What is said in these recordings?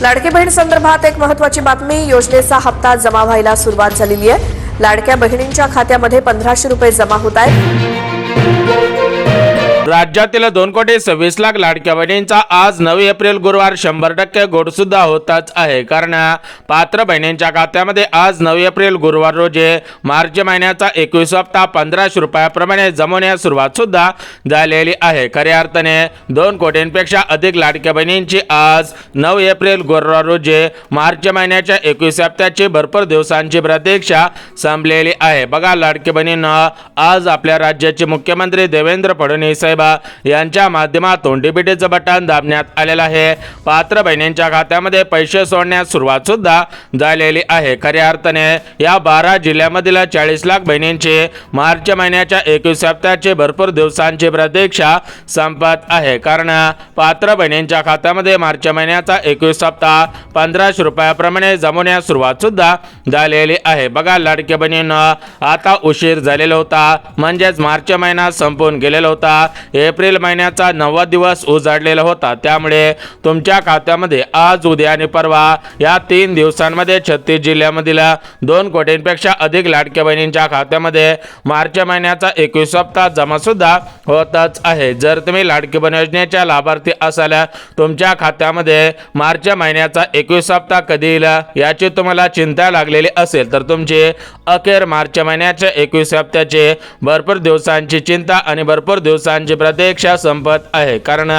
लाडकी बहीण संदर्भात एक महत्त्वाची बातमी. योजनेचा हप्ता जमा व्हायला सुरुवात झालेली आहे. लाडक्या बहिणींच्या खात्यामध्ये 1500 रुपये जमा होत आहेत. राज्यातील 2,26,00,000 लाडक्या बहिणींचा आज 9 एप्रिल गुरुवार 100% गोड सुद्धा होताच आहे. कारण पात्र बहिणींच्या खात्यामध्ये आज 9 एप्रिल गुरुवार रोजी मार्च महिन्याचा 21 हप्ता 1500 रुपयाप्रमाणे जमवण्यास सुरुवात सुद्धा झालेली आहे. खऱ्या अर्थाने 2 कोटींपेक्षा अधिक लाडक्या बहिणींची आज 9 एप्रिल गुरुवार रोजी मार्च महिन्याच्या 21 हप्त्याची भरपूर दिवसांची प्रतीक्षा संपलेली आहे. बघा, लाडकी बहिणींना आज आपल्या राज्याचे मुख्यमंत्री देवेंद्र फडणवीस यांच्या माध्यमातून डीबीटीचं बटन दाबण्यात आलेलं आहे. पात्र बहिणींच्या खात्यामध्ये पैसे सोडण्यास सुरुवात सुद्धा झालेली आहे. खऱ्या अर्थाने या 12 जिल्ह्यामधील 40 लाख बहिणींची मार्च महिन्याच्या 21 हप्त्याची भरपूर दिवसांची प्रतीक्षा संपत आहे. कारण पात्र बहिणींच्या खात्यामध्ये मार्च महिन्याचा 21 हप्ता 1500 रुपयाप्रमाणे जमवण्यास सुरुवात सुद्धा झालेली आहे. बघा, लाडक्या बहिणींना आता उशीर झालेला होता, म्हणजेच मार्च महिना संपून गेलेला होता. एप्रिल महिन्याचा 9वा दिवस उजाडलेला होता. त्यामुळे तुमच्या खात्यामध्ये आज, उद्या आणि परवा या 3 दिवसांमध्ये 36 जिल्ह्यामधील 2 कोटींपेक्षा अधिक लाडक्या बहिणींच्या खात्यामध्ये मार्च महिन्याचा 21 हप्ता जमा सुद्धा होतच आहे. जर तुम्ही लाडकी बहीण योजनेच्या लाभार्थी असाल, तुमच्या खात्यामध्ये मार्च महिन्याचा 21 हप्ता कधी येईल याची तुम्हाला चिंता लागलेली असेल, तर तुमची अखेर मार्च महिन्याच्या 21 हप्त्याचे भरपूर दिवसांची चिंता आणि भरपूर दिवसांची प्रतीक्षा संपत आहे. कारण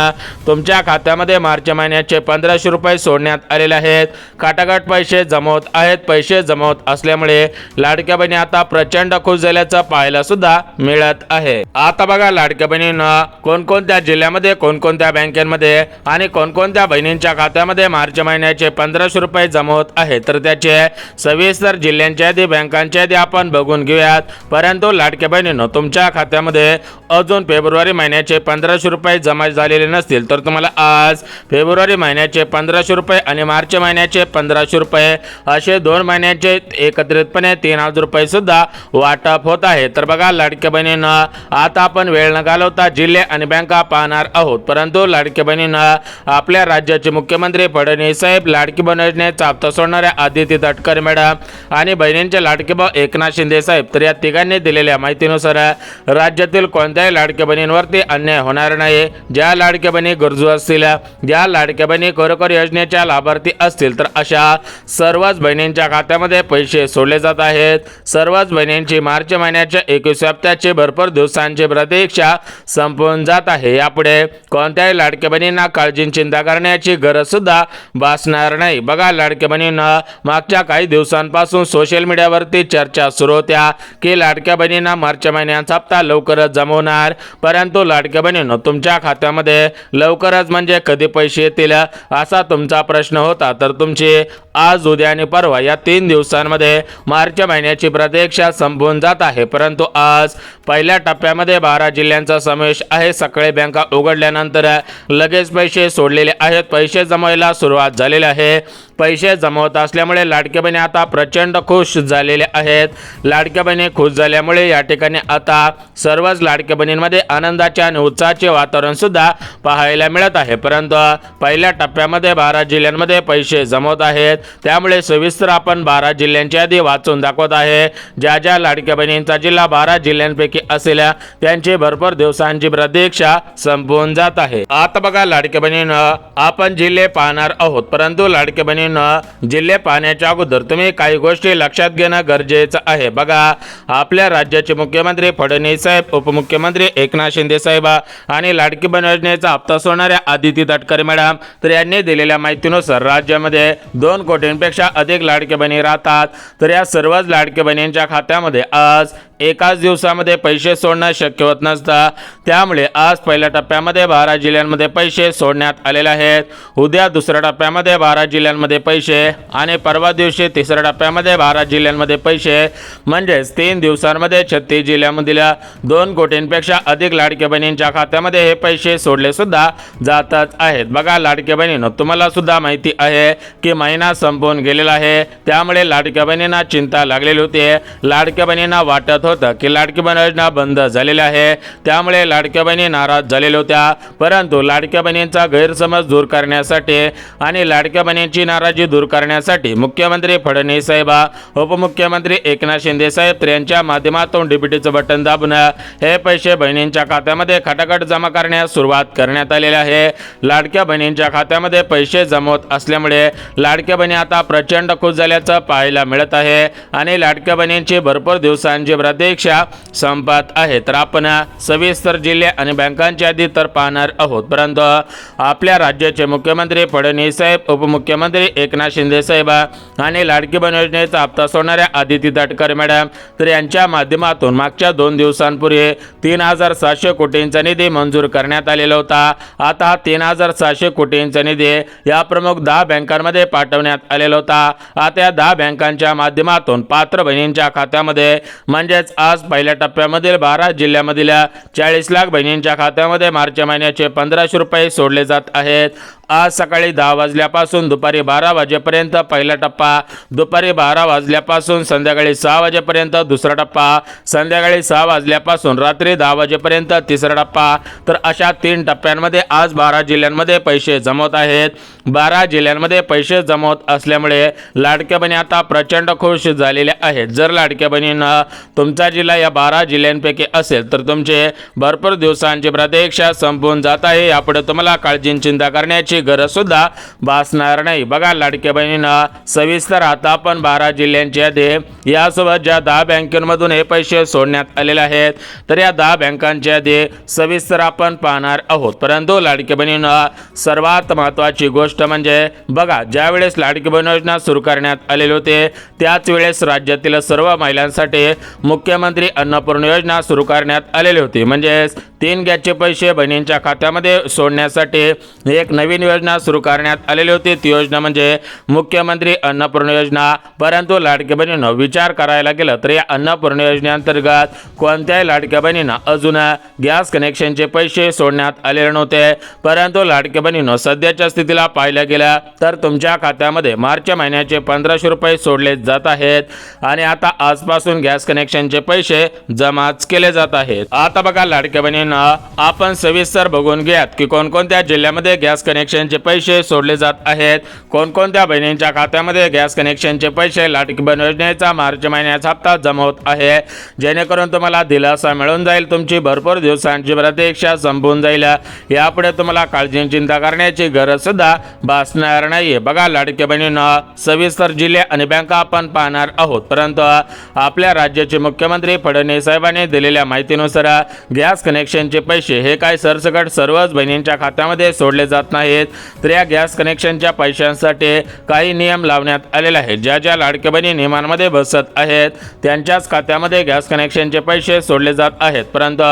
तुमच्या खात्यामध्ये मार्च महिन्याचे 1500 रुपये सोडण्यात आलेले आहेत. काटाकाट पैसे जमवत आहेत. पैसे जमवत असल्यामुळे लाडक्या बहिणी आता प्रचंड खुश झाल्याचं पाहायला सुद्धा मिळत आहे. आता बघा, लाडक्या बहिणींना कोणकोणत्या जिल्ह्यामध्ये, कोणकोणत्या बँकेमध्ये आणि कोणकोणत्या बहिणींच्या खात्यामध्ये मार्च महिन्याचे 1500 रुपये जमवत आहेत, तर त्याचे सविस्तर जिल्ह्यांच्या यादी, बँकांच्या यादी आपण बघून घेऊयात. परंतु लाडक्या बहिणींनो, तुमच्या खात्यामध्ये अजून फेब्रुवारी महिन्याचे 1500 रुपये जमा झालेले नसतील, तर तुम्हाला आज फेब्रुवारी महिन्याचे 1500 रुपये आणि मार्च महिन्याचे 1500 रुपये असे 2 महिन्याचे एकत्रितपणे 3000 रुपये सुद्धा वाटप होत आहे. तर बघा, लाडक्या बहिणींना आता आपण वेळ न घालवता जिल्हे आणि बँका पाहणार आहोत. परंतु लाडक्या बहिणींना आपल्या राज्याचे मुख्यमंत्री फडणवीस साहेब, लाडकी बहीण योजनेचा हप्ता सोडणाऱ्या आदिती तटकरे मॅडम आणि बहिणींचे लाडके भाऊ एकनाथ शिंदे साहेब, तर या तिघांनी दिलेल्या माहितीनुसार राज्यातील कोणत्याही लाडक्या बहिणींवरती अन्याय होणार नाही. ज्या लाडक्या बहिणी गरजू असतील, ज्या लाडक्या बहिणी खरोखर योजनेच्या लाभार्थी असतील, तर अशा सर्वच बहिणींच्या खात्यामध्ये पैसे सोडले जात आहेत. सर्वच बहिणींची मार्च महिन्याच्या 21 हप्त्याची भरपूर दिवसांची प्रतीक्षा संपून जात आहे. यापुढे कोणत्याही लाडक्या बहिणींना काळजी चिंता करण्याची गरज सुद्धा भासणार नाही. बघा, लाडक्या बहिणींना मागच्या काही दिवसांपासून सोशल मीडियावरती चर्चा सुरू होत्या की लाडक्या बहिणींना मार्च महिन्याचा हप्ता लवकरच जमवणार. परंतु लाडक्या बहिणींनो, तुमच्या खात्यामध्ये लवकरच म्हणजे कधी पैसे येतील असा तुमचा प्रश्न होता, तर तुमची आज, उद्या आणि परवा या 3 दिवसांमध्ये मार्च महिन्याची प्रतीक्षा संपून जात आहे. परंतु आज पहिल्या टप्प्यामध्ये 12 जिल्ह्यांचा समावेश आहे. सकाळी बँका उघडल्यानंतर लगेच पैसे सोडलेले आहेत. पैसे जमवायला सुरुवात झालेली आहे. पैसे जमवत असल्यामुळे लाडक्या बहिणी आता प्रचंड खुश झालेले आहेत. लाडक्या बहिणी खुश झाल्यामुळे या ठिकाणी आता सर्वच लाडक्या बहिणींमध्ये आनंदाचे आणि उत्साहाचे वातावरण सुद्धा पाहायला मिळत आहे. परंतु पहिल्या टप्प्यामध्ये 12 जिल्ह्यांमध्ये पैसे जमवत आहेत. त्यामुळे सविस्तर आपण 12 जिल्ह्यांची यादी वाचून दाखवत आहे. ज्या ज्या लाडक्या बहिणींचा जिल्हा 12 जिल्ह्यांपैकी असेल, त्यांची भरपूर दिवसांची प्रतीक्षा संपून जात आहे. आता बघा, लाडक्या बहिणींना आपण जिल्हे पाहणार आहोत. परंतु लाडक्या बहिणींना जिल्हे पाहण्याच्या अगोदर तुम्ही काही गोष्टी लक्षात घेणं गरजेचं आहे. बघा, आपल्या राज्याचे मुख्यमंत्री फडणवीस साहेब, उपमुख्यमंत्री एकनाथ शिंदे साहेब आणि लाडकी बहीण योजनेचा हप्ता सोडणाऱ्या आदिती तटकरे मॅडम, तर यांनी दिलेल्या माहितीनुसार राज्यामध्ये 2 कोटींपेक्षा अधिक लाडक्या बहिणी राहतात. तर या सर्वच लाडक्या बहिणींच्या खात्यामध्ये आज एकाच दिवसामध्ये पैसे सोडणं शक्य होत नसतं. त्यामुळे आज पहिल्या टप्प्यामध्ये 12 जिल्ह्यांमध्ये पैसे सोडण्यात आलेले आहेत. उद्या दुसऱ्या टप्प्यामध्ये 12 जिल्ह्यांमध्ये पैसे आणि परवा दिवशी तिसऱ्या टप्प्यामध्ये 12 जिल्ह्यांमध्ये पैसे, म्हणजेच 3 दिवसांमध्ये 36 जिल्ह्यामधील 2 कोटींपेक्षा अधिक लाडक्या बहिणींच्या खात्यामध्ये हे पैसे सोडले सुद्धा जातच आहेत. बघा, लाडक्या बहिणींनो, तुम्हाला सुद्धा माहिती आहे की महिना संपून गेलेला आहे. त्यामुळे लाडक्या बहिणींना चिंता लागलेली होती. लाडक्या बहिणींना वाटत होतं की लाडकी बहीण योजना बंद झालेली आहे, त्यामुळे लाडक्या बहिणी नाराज झालेल्या होत्या. परंतु लाडक्या बहिणींचा गैरसमज दूर करण्यासाठी आणि लाडक्या बहिणींची नाराजी दूर करण्यासाठी मुख्यमंत्री फडणवीस साहेब, उपमुख्यमंत्री एकनाथ शिंदे साहेब यांच्या माध्यमातून डीबीटीचं बटन दाबून हे पैसे बहिणींच्या खात्यामध्ये खटाखट जमा करण्यास सुरुवात करण्यात आलेली आहे. लाडक्या बहिणींच्या खात्यामध्ये पैसे जमा होत असल्यामुळे लाडक्या बहिणी आता प्रचंड खुश झाल्याचं पाहायला मिळत आहे आणि लाडक्या बहिणींची भरपूर दिवसांची प्रतीक्षा संपत आहे. तर आपण सविस्तर जिल्हे आणि बँकांची यादी तर पाहणार आहोत, परंतु आपल्या राज्याचे मुख्यमंत्री फडणवीस साहेब, उपमुख्यमंत्री एकनाथ शिंदे साहेब आणि लाडकी बहीण योजनेचा हप्ता सोडणाऱ्या आदिती तटकरे मॅडम तर यांच्या माध्यमातून मागच्या 2 दिवसांपूर्वी 3,700 कोटींचा निधी मंजूर करण्यात आलेला होता. आता हा 3,700 कोटींचा निधी या प्रमुख 10 बँकांमध्ये पाठवण्यात आलेला होता. आता या 10 बँकांच्या माध्यमातून पात्र बहिणींच्या खात्यामध्ये म्हणजेच आज पहिल्या टप्प्यामधील 12 जिल्ह्यामधील 40 लाख बहिणींच्या खात्यामध्ये मार्च महिन्याचे 1,500 रुपये सोडले जात आहेत. आज सकाळी 10 वाजल्यापासून दुपारी 12 वाजेपर्यंत पहिला टप्पा, दुपारी 12 वाजल्यापासून संध्याकाळी 6 वाजेपर्यंत दुसरा टप्पा, संध्याकाळी 6 वाजल्यापासून रात्री 10 वाजेपर्यंत तिसरा टप्पा. तर अशा 3 टप्प्यांमध्ये आज 12 जिल्ह्यांमध्ये पैसे जमवत आहेत. 12 जिल्ह्यांमध्ये पैसे जमवत असल्यामुळे लाडक्या बहिणी आता प्रचंड खुश झालेल्या आहेत. जर लाडक्या बहिणींना तुमचा जिल्हा या 12 जिल्ह्यांपैकी असेल तर तुमचे भरपूर दिवसांची प्रतीक्षा संपून जात आहे. यापुढे तुम्हाला काळजी चिंता करण्याची गरज सुद्धा भासणार नाही. बघा लाडक्या बहिणींना सविस्तर आता आपण 12 जिल्ह्यांची यादी यासोबत ज्या 10 बँकांमधून हे पैसे सोडण्यात आलेले आहेत तर या 10 बँकांची यादी सविस्तर आपण पाहणार आहोत. परंतु लाडक्या बहिणींना सर्वात महत्त्वाची गोष्ट म्हणजे बघा, ज्यावेळेस लाडकी बहीण योजना सुरू करण्यात आलेली होते त्याच वेळेस राज्यातील सर्व महिलांसाठी मुख्यमंत्री अन्नपूर्णा योजना सुरू करण्यात आलेली होती. म्हणजेच 3 गॅसचे पैसे बहिणींच्या खात्यामध्ये सोडण्यासाठी एक नवीन योजना सुरू करण्यात आलेली होती. ती योजना म्हणजे मुख्यमंत्री अन्नपूर्णा योजना. परंतु लाडक्या बहिणींना विचार करायला गेलं तर या अन्नपूर्णा योजनेअंतर्गत कोणत्याही लाडक्या बहिणींना अजून गॅस कनेक्शनचे पैसे सोडण्यात आलेले नव्हते. परंतु लाडक्या बहिणींना सध्याच्या स्थितीला पाहायला गेलं तर तुमच्या खात्यामध्ये मार्च महिन्याचे 1,500 रुपये सोडले जात आहेत आणि आता आजपासून गॅस कनेक्शनचे पैसे जमाच केले जात आहेत. आता बघा लाडक्या बहिणींना आपण सविस्तर बघून घ्यात की कोणकोणत्या जिल्ह्यामध्ये गॅस कनेक्शनचे पैसे सोडले जात आहेत, कोणकोणत्या बहिणींच्या खात्यामध्ये गॅस कनेक्शनचे पैसे लाडकी बहीण योजनेचा मार्च महिन्याचा हप्ता जमा होत आहे, जेणेकरून तुम्हाला दिलासा मिळून जाईल. तुमची भरपूर दिवसांची प्रतीक्षा संपून जाईल. यापुढे तुम्हाला काळजी चिंता करण्याची गरज सुद्धा भासणार नाहीये. बघा लाडक्या बहिणींना सविस्तर जिल्हे आणि बँका आपण पाहणार आहोत, परंतु आपल्या राज्याचे मुख्यमंत्री फडणवीस साहेबांनी दिलेल्या माहितीनुसार गॅस कनेक्शनचे पैसे हे काय सरसकट सर्वच बहिणींच्या खात्यामध्ये सोडले जात नाहीत. तर या गॅस कनेक्शनच्या पैशांसाठी काही नियम लावण्यात आलेले आहेत. ज्या ज्या लाडक्या बहिणी नियमांमध्ये बसत आहेत त्यांच्याच खात्यामध्ये गॅस कनेक्शनचे पैसे सोडले जात आहेत. परंतु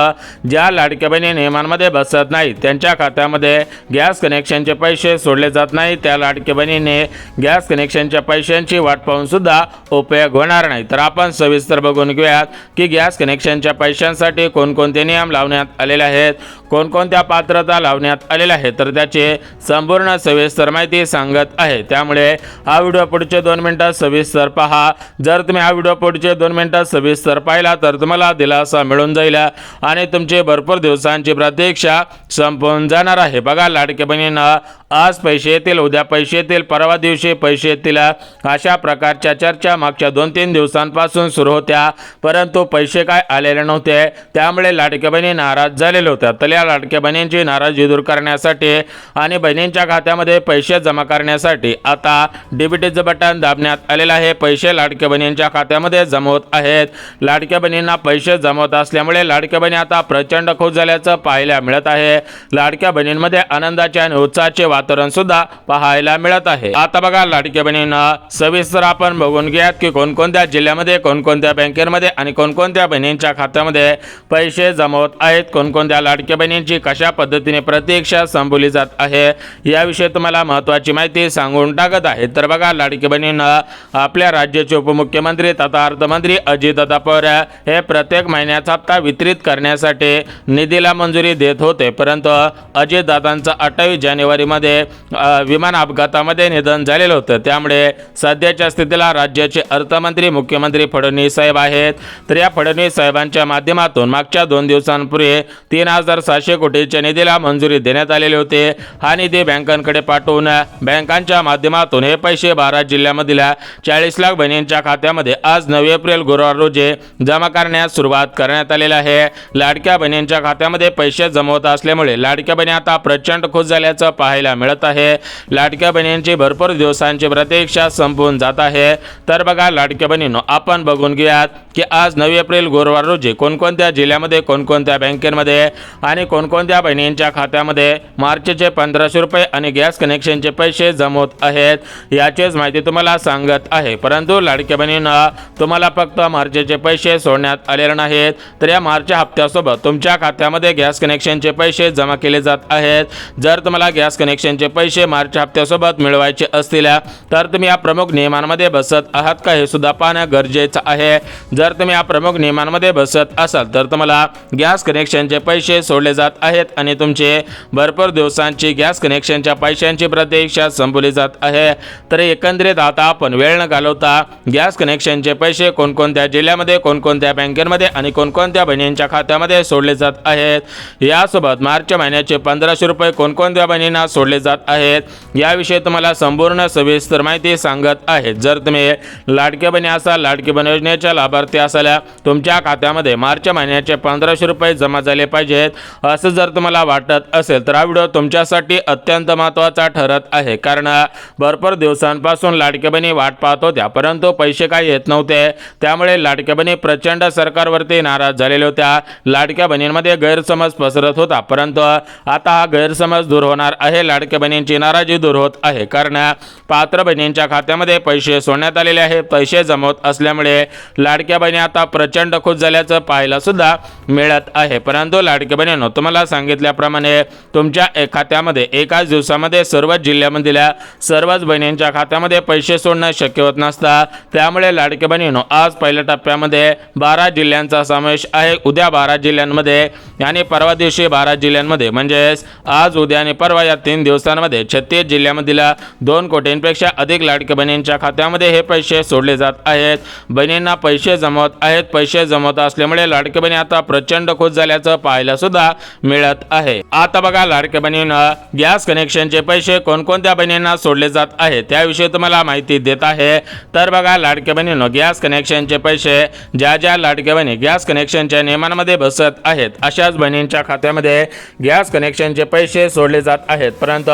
ज्या लाडक्या बहिणी नियमांमध्ये बसत नाहीत त्यांच्या खात्यामध्ये गॅस कनेक्शनचे पैसे सोडले जात नाहीत. त्या लाडक्या बहिणीने गॅस कनेक्शनच्या पैशांची वाट पाहून सुद्धा उपयोग होणार नाही. तर आपण सविस्तर बघून घेऊयात की गॅस कनेक्शनच्या पैशांसाठी कोणकोणते नियम लावण्यात आलेले आहेत, कोणकोणत्या पात्रता लावण्यात आलेल्या आहेत, तर त्याचे संपूर्ण सविस्तर माहिती सांगत आहे. त्यामुळे हा व्हिडिओ पुढचे 2 मिनिटात सविस्तर पहा. जर तुम्ही हा व्हिडिओ पुढचे 2 मिनिटात सविस्तर पाहिला तर तुम्हाला दिलासा मिळून जाईल आणि तुमची भरपूर दिवसांची प्रतीक्षा संपून जाणार आहे. बघा लाडक्या बहिणींना आज पैसे येतील, उद्या पैसे येतील, परवा दिवशी पैसे येतील, अशा प्रकारच्या चर्चा मागच्या 2-3 दिवसांपासून सुरू होत्या, परंतु पैसे काय आलेले नव्हते. त्यामुळे लाडक्या बहिणी नाराज झालेल्या होत्या. तर या लाडक्या बहिणींची नाराजी दूर करण्यासाठी आणि बहिणींच्या खात्यामध्ये पैसे जमा करण्यासाठी आता डीबीटीचं बटन दाबण्यात आलेलं आहे. पैसे लाडक्या बहिणींच्या खात्यामध्ये जमवत आहेत. लाडक्या बहिणींना पैसे जमवत असल्यामुळे लाडक्या बहिणी आता प्रचंड खुश झाल्याचं पाहायला मिळत आहे. लाडक्या बहिणींमध्ये आनंदाचे आणि उत्साहाचे वातावरण सुद्धा पाहायला मिळत आहे. आता बघा लाडक्या बहिणींना सविस्तर आपण बघून घ्यात की कोणकोणत्या जिल्ह्यामध्ये, कोणकोणत्या बँकेमध्ये आणि कोणकोणत्या बहिणींच्या खात्यामध्ये पैसे जमवत आहेत, कोणकोणत्या लाडक्या बहिणींची कशा पद्धतीने प्रतीक्षा संपवली जात आहे याविषयी तुम्हाला महत्त्वाची माहिती सांगून टाकत आहे. तर बघा लाडक्या बहिणींना आपल्या राज्याचे उपमुख्यमंत्री तथा अर्थमंत्री अजितदादा पवार हे प्रत्येक महिन्याचा हप्ता वितरित करण्यासाठी निधीला मंजुरी देत होते, परंतु अजितदादांचा 28 जानेवारीमध्ये जिल्ह्यामध्ये विमान अपघातामध्ये निधन झालेलं होतं. त्यामुळे सध्याच्या स्थितीला राज्याचे अर्थमंत्री मुख्यमंत्री फडणवीस साहेब आहेत. तर या फडणवीस साहेबांच्या माध्यमातून मागच्या 2 दिवसांपूर्वी 3,700 कोटीच्या निधीला मंजुरी देण्यात आलेली होती. हा निधी बँकांकडे पाठवून बँकांच्या माध्यमातून हे पैसे 12 जिल्ह्यामधील 40 लाख बहिणींच्या खात्यामध्ये आज 9 एप्रिल गुरुवार रोजी जमा करण्यास सुरुवात करण्यात आलेली आहे. लाडक्या बहिणींच्या खात्यामध्ये पैसे जमा होत असल्यामुळे लाडक्या बहिणी आता प्रचंड खुश झाल्याचं पाहायला मिळत आहे. लाडक्या बहिणींची भरपूर दिवसांची प्रतीक्षा संपून जात आहे. तर बघा लाडक्या बहिणींनो, आपण बघून घेऊयात की आज 9 एप्रिल गुरुवार रोजी कोणकोणत्या जिल्ह्यामध्ये कोणकोणत्या बँकेमध्ये आणि कोणकोणत्या बहिणींच्या खात्यामध्ये मार्चचे 1500 रुपये आणि गॅस कनेक्शनचे पैसे जमा होत आहेत याचीच माहिती तुम्हाला सांगत आहे. परंतु लाडक्या बहिणींना तुम्हाला फक्त मार्चचे पैसे सोडण्यात आलेले नाहीत, तर या मार्च हप्त्यासोबत तुमच्या खात्यामध्ये गॅस कनेक्शनचे पैसे जमा केले जात आहेत. जर तुम्हाला गॅस कनेक्शनचे पैसे मार्च हप्त्यासोबत मिळवायचे असतील तर तुम्ही या प्रमुख नियमांमध्ये बसत आहात का हे सुद्धा पाहणं गरजेचं आहे. जर तुम्ही या प्रमुख नियमांमध्ये बसत असाल तर तुम्हाला गॅस कनेक्शनचे पैसे सोडले जात आहेत आणि तुमचे भरपूर दिवसांची गॅस कनेक्शनच्या पैशांची प्रतीक्षा संपवली जात आहे. तर एकंदरीत आता आपण वेळ न घालवता गॅस कनेक्शनचे पैसे कोणकोणत्या जिल्ह्यामध्ये कोणकोणत्या बँकेमध्ये आणि कोणकोणत्या बहिणींच्या खात्यामध्ये सोडले जात आहेत, यासोबत मार्च महिन्याचे 1500 रुपये कोणकोणत्या बहिणींना सोडले जात आहेत याविषयी तुम्हाला संपूर्ण सविस्तर माहिती सांगत आहे. जर तुम्ही लाडक्या बहिणी असाल, लाडकी बहीण योजनेच्या लाभार्थी असाल, तुमच्या खात्यामध्ये मार्च महिन्याचे 1500 रुपये जमा झाले पाहिजेत असं जर तुम्हाला वाटत असेल तर हा व्हिडिओ तुमच्यासाठी अत्यंत महत्त्वाचा ठरत आहे. कारण भरपूर दिवसांपासून लाडक्या बहिणी वाट पाहत होत्या परंतु पैसे काही येत नव्हते. त्यामुळे लाडक्या बहिणी प्रचंड सरकारवरती नाराज झालेल्या होत्या. लाडक्या बहिणींमध्ये गैरसमज पसरत होता, परंतु आता हा गैरसमज दूर होणार आहे. लाडक्या बहिणींची नाराजी दूर होत आहे. कारण पात्र बहिणींच्या खात्यामध्ये पैसे सोडण्यात आलेले आहे. पैसे जमा होत असल्यामुळे लाडक्या बहिणी आता प्रचंड खुश झाल्याचं पाहायला सुद्धा मिळत आहे. परंतु लाडक्या बहिणींनो, तुम्हाला सांगितल्याप्रमाणे तुमच्या खात्यामध्ये एकाच दिवसामध्ये सर्वच जिल्ह्यामधील सर्वच बहिणींच्या खात्यामध्ये पैसे सोडणं शक्य होत नसतं. त्यामुळे लाडक्या बहिणींनो, आज पहिल्या टप्प्यामध्ये 12 जिल्ह्यांचा समावेश आहे. उद्या 12 जिल्ह्यांमध्ये आणि परवा दिवशी 12 जिल्ह्यांमध्ये म्हणजेच आज, उद्या आणि परवा या 3 दिवसांमध्ये 36 जिल्ह्यामधील 2 कोटींपेक्षा अधिक लाडक्या बहिणींच्या खात्यामध्ये हे पैसे सोडले जात आहेत. बहिणींना पैसे जमवत आहेत. पैसे जमवत असल्यामुळे लाडक्या बहिणी आता प्रचंड खुश झाल्याचं पाहायला सुद्धा मिळत आहे. आता बघा लाडक्या बहिणींना गॅस कनेक्शनचे पैसे कोणकोणत्या बहिणींना सोडले जात आहेत त्याविषयी तुम्हाला माहिती देत आहे. तर बघा लाडक्या बहिणींनो, गॅस कनेक्शनचे पैसे ज्या लाडक्या बहिणी गॅस कनेक्शनच्या नियमांमध्ये बसत आहेत अशाच बहिणींच्या खात्यामध्ये गॅस कनेक्शनचे पैसे सोडले जात आहेत. परंतु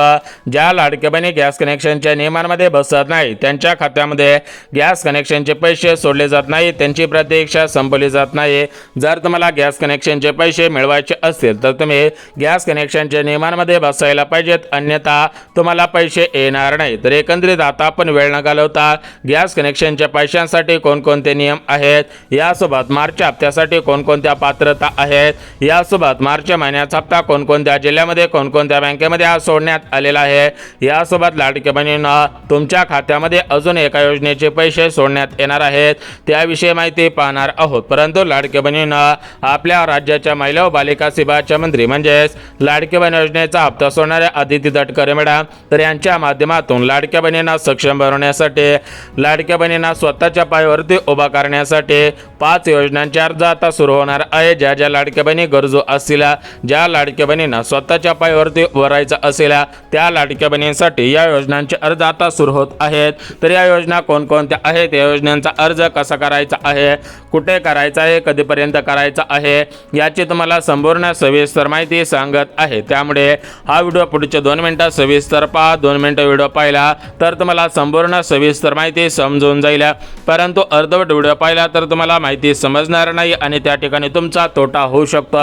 ज्या लाडक्या बहिणी गॅस कनेक्शनच्या नियमांमध्ये बसत नाही त्यांच्या खात्यामध्ये गॅस कनेक्शनचे पैसे सोडले जात नाही, त्यांची प्रतीक्षा संपवली जात नाही. जर तुम्हाला गॅस कनेक्शनचे पैसे मिळवायचे असतील तर तुम्ही गॅस कनेक्शनच्या नियमांमध्ये बसायला पाहिजेत, अन्यथा तुम्हाला पैसे येणार नाही. तर एकंदरीत आता आपण वेळ न घालवता गॅस कनेक्शनच्या पैशांसाठी कोणकोणते नियम आहेत, यासोबत मार्च हप्त्यासाठी कोणकोणत्या पात्रता आहेत, यासोबत मार्च महिन्याचा हप्ता कोणकोणत्या जिल्ह्यामध्ये कोणकोणत्या बँकेमध्ये आज सोडण्यात आलेला आहे, यासोबत लाडक्या बहिणींना तुमच्या खात्यामध्ये अजून एका योजनेचे पैसे सोडण्यात येणार आहेत त्याविषयी माहिती पाहणार आहोत. परंतु लाडक्या बहिणींना आपल्या राज्याच्या महिला व बालिका विभागाच्या मंत्री म्हणजेच लाडक्या बहीण योजनेचा हप्ता सोडणाऱ्या अदिती तटकरे मॅडम तर यांच्या माध्यमातून लाडक्या बहिणींना सक्षम बनवण्यासाठी, लाडक्या बहिणींना स्वतःच्या पायावरती उभा करण्यासाठी 5 योजनांचे अर्ज आता सुरू होणार आहे. ज्या लाडक्या बहिणी गरजू असतील, ज्या लाडक्या बहिणींना स्वतःच्या पायावरती उभं राहायचं असेल त्या लाडक्या बहिणींसाठी या योजनांचे अर्ज आता सुरू होत आहेत. तर या योजना कोणकोणत्या आहेत, या योजनांचा अर्ज कसा करायचा आहे, कुठे करायचा आहे, कधीपर्यंत करायचा आहे याची तुम्हाला संपूर्ण सविस्तर माहिती सांगत आहे. त्यामुळे हा व्हिडिओ पुढचे 2 मिनिटं सविस्तर पहा. 2 मिनिटं व्हिडिओ पाहिला तर तुम्हाला संपूर्ण सविस्तर माहिती समजून जाईल. परंतु अर्धवट व्हिडिओ पाहिला तर तुम्हाला माहिती समजणार नाही आणि त्या ठिकाणी तुमचा तोटा होऊ शकतो.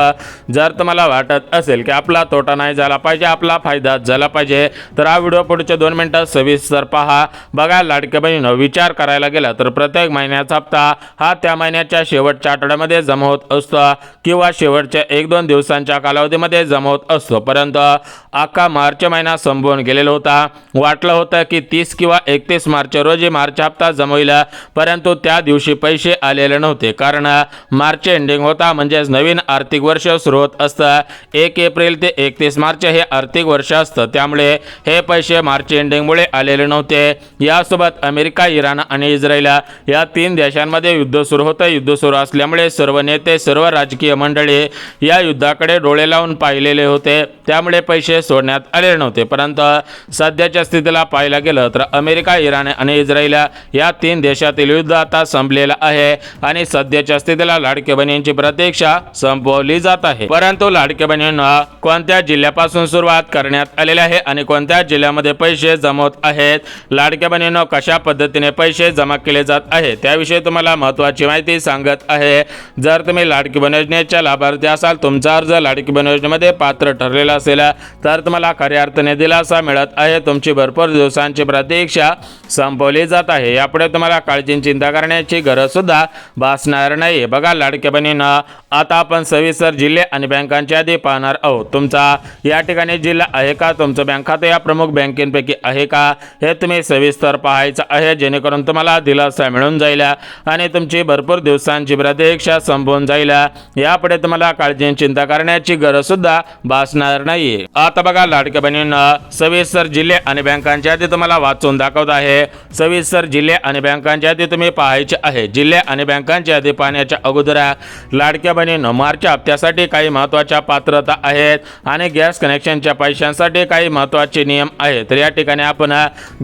जर तुम्हाला वाटत असेल की आपला तोटा नाही झाला पाहिजे, आपला फायदा झाला पाहिजे तर हा व्हिडिओ पुढचे 2 मिनिटं सविस्तर पहा. बघा लाडक्या बहिणींनो, विचार करायला गेला तर प्रत्येक महिन्याचा हप्ता हा त्या महिन्याच्या शेवटच्या आठवड्यामध्ये जमा होत असतो किंवा शेवटच्या 1-2 दिवसांच्या कालावधीमध्ये जमा होत असतो. परंतु अख्खा मार्च महिना संपवून गेलेला होता. वाटलं होतं की 30 किंवा 31 मार्च रोजी मार्च हप्ता जमा होईल, परंतु त्या दिवशी पैसे आलेले नव्हते. कारण मार्च एंडिंग होता, म्हणजेच नवीन आर्थिक वर्ष सुरू होत असतं. 1 एप्रिल ते 31 मार्च हे आर्थिक वर्ष असतं. असतं, त्यामुळे हे पैसे मार्च एंडिंगमुळे आलेले नव्हते. यासोबत अमेरिका, इराण आणि इस्रायल या 3 देशांमध्ये युद्ध सुरू होतं. युद्ध सुरू असल्यामुळे सर्व नेते, सर्व राजकीय मंडळी या युद्धाकडे डोळे लावून पाहिलेले होते, त्यामुळे पैसे सोडण्यात आलेले नव्हते. परंतु सध्याच्या स्थितीला पाहायला गेलं तर अमेरिका, इराण आणि इस्रायल या 3 देशातील युद्ध आता संपलेलं आहे आणि सध्याच्या स्थितीला लाडक्या बहिणींची प्रतीक्षा संपवली जात आहे. परंतु लाडक्या बहिणींना कोणत्या जिल्ह्यापासून सुरुवात करण्यात आलेली आहे आणि कोणत्या जिल्ह्यामध्ये पैसे जमवत आहेत, लाडक्या बहिणींना कशा पद्धतीने पैसे जमा केले जात आहे, त्याविषयी तुम्हाला महत्त्वाची माहिती सांगत आहे. जर तुम्ही लाडकी बहीण योजनेच्या लाभार्थी असाल, तुमचा अर्ज लाडकी बहीण योजनेमध्ये पात्र ठरलेला असेल तर तुम्हाला खऱ्या अर्थाने दिलासा मिळत आहे. तुमची भरपूर दिवसांची प्रतीक्षा संपवली जात आहे. यापुढे तुम्हाला काळजी चिंता करण्याची गरज सुद्धा भासणार नाही. बघा लाडक्या बहिणींना, आता आपण सविस्तर जिल्हे आणि बँकांची यादी पाहणार आहोत. तुमचा या ठिकाणी जिल्हा आहे का, तुमचं बँक खाते या प्रमुख बँकेपैकी आहे का, हे तुम्ही सविस्तर पाहायचं आहे, जेणेकरून तुम्हाला दिलासा मिळून जाईल आणि तुमची भरपूर दिवसांची प्रतीक्षा संपवून जाईल. यापुढे तुम्हाला काळजी चिंता करण्याची गरज सुद्धा भासणार नाही. आता बघा लाडक्या बहिणींना, सविस्तर जिल्हे आणि बँकांची यादी तुम्हाला वाचून दाखवत आहे. सविस्तर जिल्हे आणि बँकांची यादी तुम्ही पाहायची आहे. जिल्हे आणि बँकांची यादी पाहण्याच्या अगोदर लाडक्या बहिणींनो, मार्च हप्त्यासाठी काही महत्त्वाच्या पात्रता आहेत आणि गॅस कनेक्शनच्या पैशांसाठी काही महत्त्वाचे नियम आहेत. तर या ठिकाणी आपण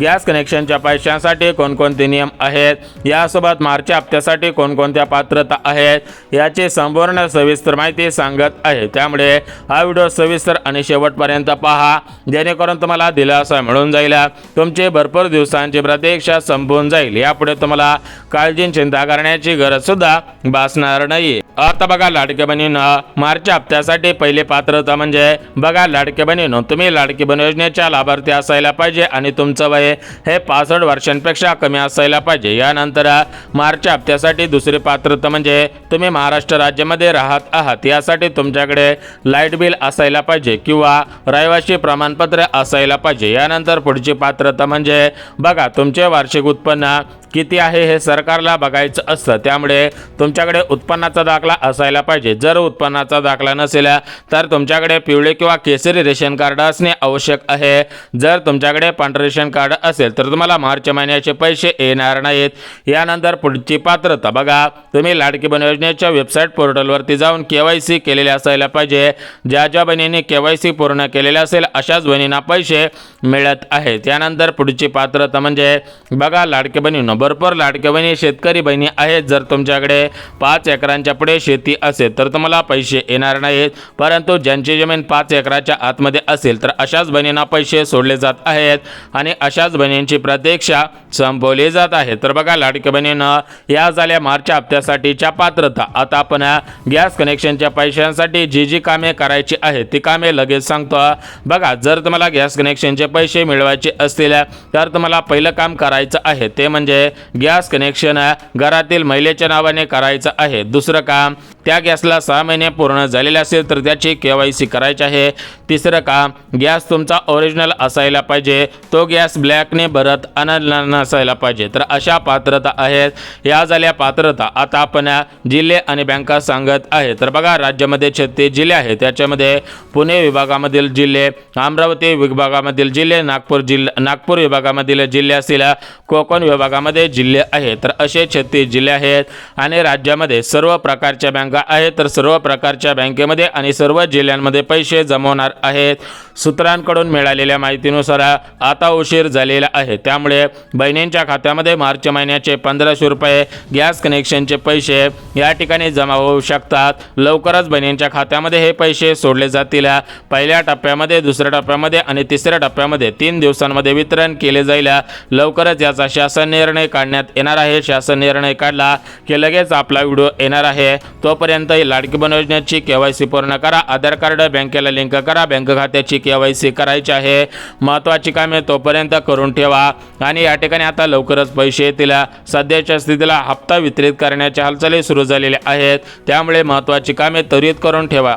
गॅस कनेक्शनच्या पैशांसाठी कोणकोणते नियम आहेत, यासोबत मार्च हप्त्यासाठी कोणकोणत्या पात्रता आहेत याची संपूर्ण सविस्तर माहिती सांगत आहे. त्यामुळे हा व्हिडिओ सविस्तर आणि शेवटपर्यंत पहा, जेणेकरून तुम्हाला दिलासा मिळून जाईल, तुमची भरपूर दिवसांची प्रतीक्षा संपवून जाईल. यापुढे तुम्हाला काळजी चिंता करण्याची गरज सुद्धा भासणार नाही. आता बघा लाडक्या बहिणींनो, मार्च हप्त्यासाठी पहिली पात्रता म्हणजे बघा लाडक्या बहिणींनो, तुम्ही लाडकी बहीण योजनेच्या लाभार्थी असायला पाहिजे आणि तुमचं वय हे 65 वर्षांपेक्षा कमी असायला पाहिजे. यानंतर मार्च हप्त्यासाठी दुसरी पात्रता म्हणजे तुम्ही महाराष्ट्र राज्यामध्ये राहत आहात, यासाठी तुमच्याकडे लाईट बिल असायला पाहिजे किंवा रहिवासी प्रमाणपत्र असायला पाहिजे. यानंतर पुढची पात्रता म्हणजे बघा तुमचे वार्षिक उत्पन्न किती आहे हे सरकारला बघायचं असतं, त्यामुळे तुमच्याकडे उत्पन्नाचा दाखला असायला पाहिजे. जर उत्पन्नाचा दाखला नसेल तर तुमच्याकडे पिवळे किंवा केसरी रेशन कार्ड असणे आवश्यक आहे. जर तुमच्याकडे पांढरे रेशन कार्ड असेल तर तुम्हाला मार्च महिन्याचे पैसे येणार नाहीत. यानंतर पुढची पात्रता बघा, तुम्ही लाडकी बहीण योजनेच्या वेबसाईट पोर्टलवरती जाऊन KYC केलेले असायला पाहिजे. ज्या बहिणींनी KYC पूर्ण केलेले असेल अशाच बहिणींना पैसे मिळत आहेत. त्यानंतर पुढची पात्रता म्हणजे बघा लाडकी बहिणींनो, भरपूर लाडक्या बहिणी शेतकरी बहिणी आहेत. जर तुमच्याकडे 5 एकरांच्या पुढे शेती असेल तर तुम्हाला पैसे येणार नाहीत, परंतु ज्यांची जमीन 5 एकराच्या आतमध्ये असेल तर अशाच बहिणींना पैसे सोडले जात आहेत आणि अशाच बहिणींची प्रतीक्षा संपवली जात आहे. तर बघा लाडक्या बहिणींना, या झाल्या मार्च हप्त्यासाठीच्या पात्रता. आता आपण गॅस कनेक्शनच्या पैशांसाठी जी कामे करायची आहेत ती कामे लगेच सांगतो. बघा, जर तुम्हाला गॅस कनेक्शनचे पैसे मिळवायचे असतील तर तुम्हाला पहिलं काम करायचं आहे ते म्हणजे गॅस कनेक्शन घरातील महिलेच्या नावाने करायचं आहे. दुसरं काम, त्या गॅसला 6 महिने पूर्ण झालेले असेल तर त्याची KYC करायची आहे. तिसरं काम, गॅस तुमचा ओरिजिनल असायला पाहिजे, तो गॅस ब्लॅकने भरत आणला नसायला पाहिजे. तर अशा पात्रता आहेत. या झाल्या पात्रता. आता आपण जिल्हे आणि बँका सांगत आहे. तर बघा, राज्यामध्ये 36 जिल्हे आहेत. त्याच्यामध्ये पुणे विभागामधील जिल्हे, अमरावती विभागामधील जिल्हे, नागपूर विभागामधील जिल्हे असतील, कोकण विभागामध्ये जिल्हे आहेत. तर असे 36 जिल्हे आहेत आणि राज्यामध्ये सर्व प्रकारच्या बँका आहेत. तर सर्व प्रकारच्या बँकेमध्ये आणि सर्व जिल्ह्यांमध्ये पैसे जमवणार आहेत. सूत्रांकडून मिळालेल्या माहितीनुसार आता उशीर झालेला आहे, त्यामुळे बहिणींच्या खात्यामध्ये मार्च महिन्याचे 1500 रुपये गॅस कनेक्शनचे पैसे या ठिकाणी जमा होऊ शकतात. लवकरच बहिणींच्या खात्यामध्ये हे पैसे सोडले जातील. पहिल्या टप्प्यामध्ये, दुसऱ्या टप्प्यामध्ये आणि तिसऱ्या टप्प्यामध्ये 3 दिवसांमध्ये वितरण केले जाईल. लवकरच याचा शासन निर्णय काढण्यात येणार आहे. शासन निर्णय काढला की लगेच आपला व्हिडिओ येणार आहे. तोपर्यंत लाडकी बहीण योजनेची KYC पूर्ण करा. आधार कार्ड बँकेला लिंक करा. बँक खात्याची KYC करायची आहे. महत्त्वाची कामे तोपर्यंत करून ठेवा आणि या ठिकाणी आता लवकरच पैसे येतील. सध्याच्या स्थितीला हप्ता वितरित करण्याच्या हालचाली सुरू झालेल्या आहेत, त्यामुळे महत्त्वाची कामे त्वरित करून ठेवा.